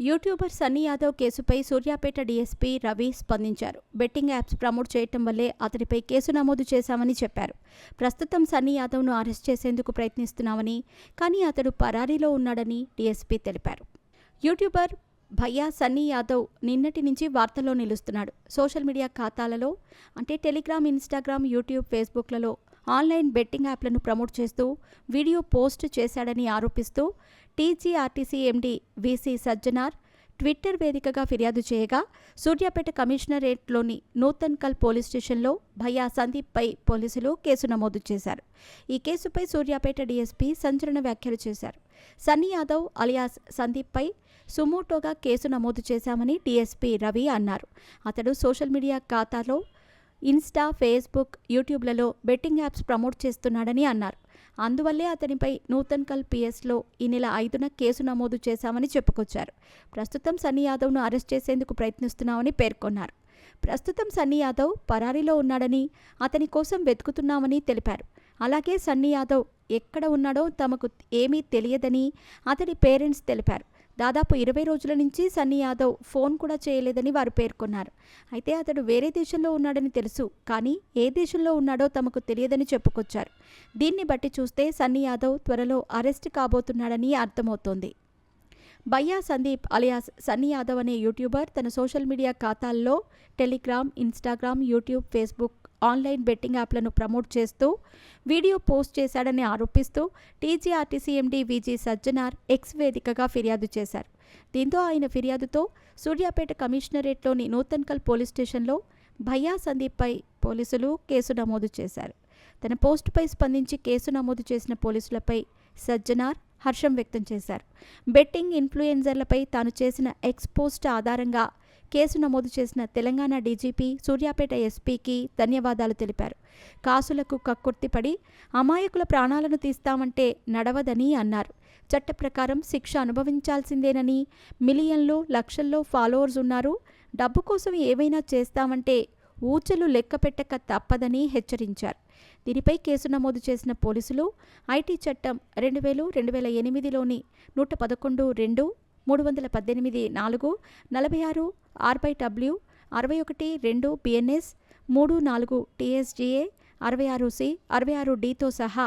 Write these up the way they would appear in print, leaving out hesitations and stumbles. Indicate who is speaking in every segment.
Speaker 1: YouTuber Sunny Yadav కేసుపై Suryapet DSP Ravi స్పందించారు. Betting apps promote చేయటం వల్లే అతడిపై కేసు నమోదు చేశామని చెప్పారు. ప్రస్తుతం సన్నీ యాదవ్ను అరెస్ట్ చేసేందుకు ప్రయత్నిస్తున్నామని, కానీ అతడు పరారీలో ఉన్నాడని డీఎస్పీ తెలిపారు. యూట్యూబర్ భయ్యా సన్నీ యాదవ్ నిన్నటి నుంచి వార్తల్లో నిలుస్తున్నాడు. సోషల్ మీడియా ఖాతాలలో అంటే టెలిగ్రామ్, ఇన్స్టాగ్రామ్, యూట్యూబ్, ఫేస్బుక్లలో ఆన్లైన్ బెట్టింగ్ యాప్లను ప్రమోట్ చేస్తూ వీడియో పోస్ట్ చేశాడని ఆరోపిస్తూ TGRTC MD VC Sajjanar Twitter వేదికగా ఫిర్యాదు చేయగా, సూర్యాపేట కమిషనరేట్లోని నూతన్కల్ పోలీస్ స్టేషన్లో భయ్యా సందీప్పై పోలీసులు కేసు నమోదు చేశారు. ఈ కేసుపై సూర్యాపేట డీఎస్పీ సంచలన వ్యాఖ్యలు చేశారు. సన్నీ యాదవ్ అలియాస్ సందీప్పై సుమోటోగా కేసు నమోదు చేశామని డీఎస్పీ రవి అన్నారు. అతడు సోషల్ మీడియా ఖాతాలో ఇన్స్టా, ఫేస్బుక్, యూట్యూబ్లలో బెట్టింగ్ యాప్స్ ప్రమోట్ చేస్తున్నాడని అన్నారు. అందువల్లే అతనిపై నూతన్కల్ పిఎస్లో ఈ నెల 5న కేసు నమోదు చేశామని చెప్పుకొచ్చారు. ప్రస్తుతం సన్నీ యాదవ్ను అరెస్ట్ చేసేందుకు ప్రయత్నిస్తున్నామని పేర్కొన్నారు. ప్రస్తుతం సన్నీ యాదవ్ పరారీలో ఉన్నాడని, అతని కోసం వెతుకుతున్నామని తెలిపారు. అలాగే సన్నీ యాదవ్ ఎక్కడ ఉన్నాడో తమకు ఏమీ తెలియదని అతడి పేరెంట్స్ తెలిపారు. దాదాపు 20 రోజుల నుంచి సన్నీ యాదవ్ ఫోన్ కూడా చేయలేదని వారు పేర్కొన్నారు. అయితే అతడు వేరే దేశంలో ఉన్నాడని తెలుసు, కానీ ఏ దేశంలో ఉన్నాడో తమకు తెలియదని చెప్పుకొచ్చారు. దీన్ని బట్టి చూస్తే సన్నీ యాదవ్ త్వరలో అరెస్ట్ కాబోతున్నాడని అర్థమవుతోంది. భయ్యా సందీప్ అలియాస్ సన్నీ యాదవ్ అనే యూట్యూబర్ తన సోషల్ మీడియా ఖాతాల్లో Telegram, Instagram, YouTube, Facebook online betting యాప్లను ప్రమోట్ చేస్తూ వీడియో పోస్ట్ చేశాడని ఆరోపిస్తూ TGRTC MD VG Sajjanar X వేదికగా ఫిర్యాదు చేశారు. దీంతో ఆయన ఫిర్యాదుతో సూర్యాపేట కమిషనరేట్లోని నూతన్కల్ పోలీస్ స్టేషన్లో భయ్యా సందీప్పై పోలీసులు కేసు నమోదు చేశారు. తన పోస్టుపై స్పందించి కేసు నమోదు చేసిన పోలీసులపై సజ్జనార్ హర్షం వ్యక్తం చేశారు. బెట్టింగ్ ఇన్ఫ్లుయెన్సర్లపై తాను చేసిన ఎక్స్ పోస్ట్ ఆధారంగా కేసు నమోదు చేసిన తెలంగాణ డీజీపీ, సూర్యాపేట ఎస్పీకి ధన్యవాదాలు తెలిపారు. కాసులకు కక్కుర్తిపడి అమాయకుల ప్రాణాలను తీస్తామంటే నడవదని అన్నారు. చట్ట ప్రకారం శిక్ష అనుభవించాల్సిందేనని, మిలియన్లు, లక్షల్లో ఫాలోవర్స్ ఉన్నారు, డబ్బు కోసం ఏవైనా చేస్తామంటే ఊచలు లెక్కపెట్టక తప్పదని హెచ్చరించారు. దీనిపై కేసు నమోదు చేసిన పోలీసులు ఐటీ చట్టం 2000, 2008లోని 111(2), 318(4), 46 (R)/W, 61(2) BNS, 34 TSGA, 66C, 66Dతో సహా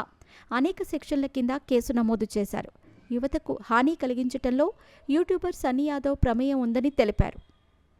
Speaker 1: అనేక సెక్షన్ల కింద కేసు నమోదు చేశారు. యువతకు హాని కలిగించటంలో యూట్యూబర్ సన్నీ యాదవ్ ప్రమేయం ఉందని తెలిపారు.